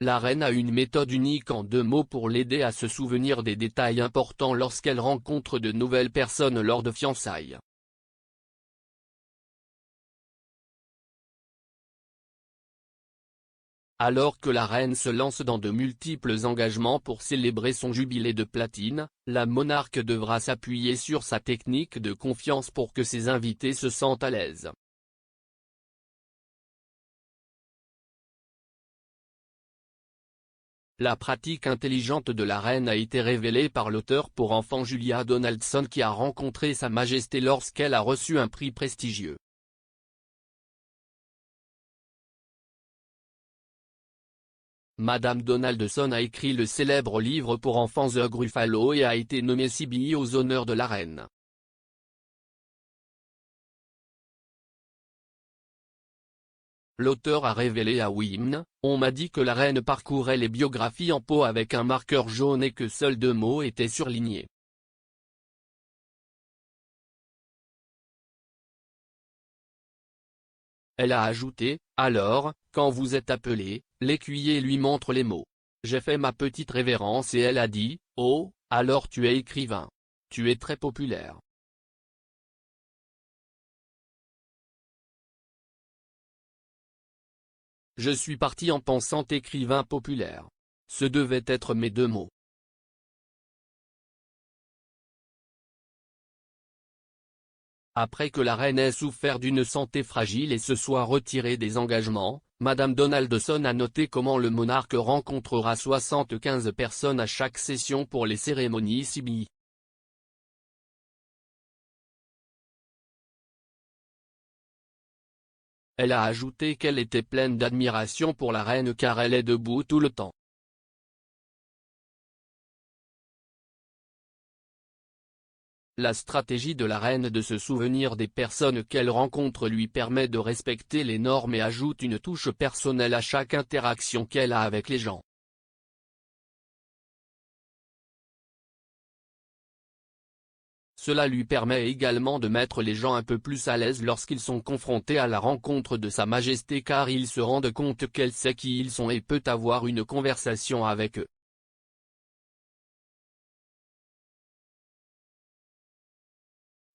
La reine a une méthode unique en 2 mots pour l'aider à se souvenir des détails importants lorsqu'elle rencontre de nouvelles personnes lors de fiançailles. Alors que la reine se lance dans de multiples engagements pour célébrer son jubilé de platine, la monarque devra s'appuyer sur sa technique de confiance pour que ses invités se sentent à l'aise. La pratique intelligente de la reine a été révélée par l'auteur pour enfants Julia Donaldson qui a rencontré Sa Majesté lorsqu'elle a reçu un prix prestigieux. Madame Donaldson a écrit le célèbre livre pour enfants The Gruffalo et a été nommée CBE aux honneurs de la reine. L'auteur a révélé à Wimn, on m'a dit que la reine parcourait les biographies en pot avec un marqueur jaune et que seuls 2 mots étaient surlignés. Elle a ajouté, alors, quand vous êtes appelé, l'écuyer lui montre les mots. J'ai fait ma petite révérence et elle a dit, oh, alors tu es écrivain. Tu es très populaire. Je suis parti en pensant écrivain populaire. Ce devaient être mes 2 mots. Après que la reine ait souffert d'une santé fragile et se soit retirée des engagements, Madame Donaldson a noté comment le monarque rencontrera 75 personnes à chaque session pour les cérémonies CBE. Elle a ajouté qu'elle était pleine d'admiration pour la reine car elle est debout tout le temps. La stratégie de la reine de se souvenir des personnes qu'elle rencontre lui permet de respecter les normes et ajoute une touche personnelle à chaque interaction qu'elle a avec les gens. Cela lui permet également de mettre les gens un peu plus à l'aise lorsqu'ils sont confrontés à la rencontre de Sa Majesté car ils se rendent compte qu'elle sait qui ils sont et peut avoir une conversation avec eux.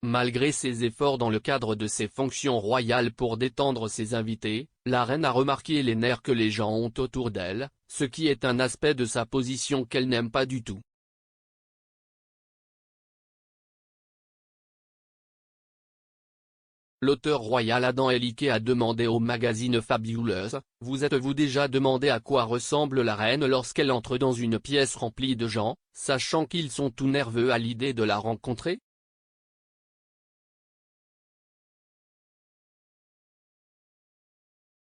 Malgré ses efforts dans le cadre de ses fonctions royales pour détendre ses invités, la reine a remarqué les nerfs que les gens ont autour d'elle, ce qui est un aspect de sa position qu'elle n'aime pas du tout. L'auteur royal Adam Eliké a demandé au magazine Fabulous, vous êtes-vous déjà demandé à quoi ressemble la reine lorsqu'elle entre dans une pièce remplie de gens, sachant qu'ils sont tout nerveux à l'idée de la rencontrer?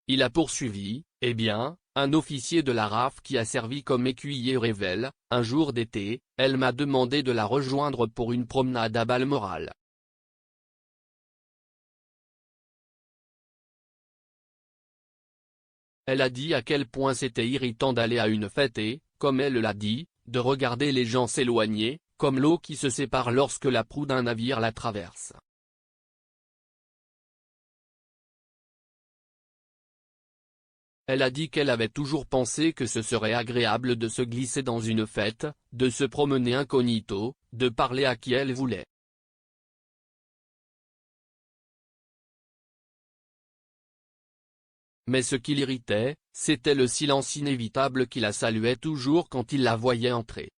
Il a poursuivi, eh bien, un officier de la RAF qui a servi comme écuyer révèle, un jour d'été, elle m'a demandé de la rejoindre pour une promenade à Balmoral. Elle a dit à quel point c'était irritant d'aller à une fête et, comme elle l'a dit, de regarder les gens s'éloigner, comme l'eau qui se sépare lorsque la proue d'un navire la traverse. Elle a dit qu'elle avait toujours pensé que ce serait agréable de se glisser dans une fête, de se promener incognito, de parler à qui elle voulait. Mais ce qui l'irritait, c'était le silence inévitable qui la saluait toujours quand il la voyait entrer.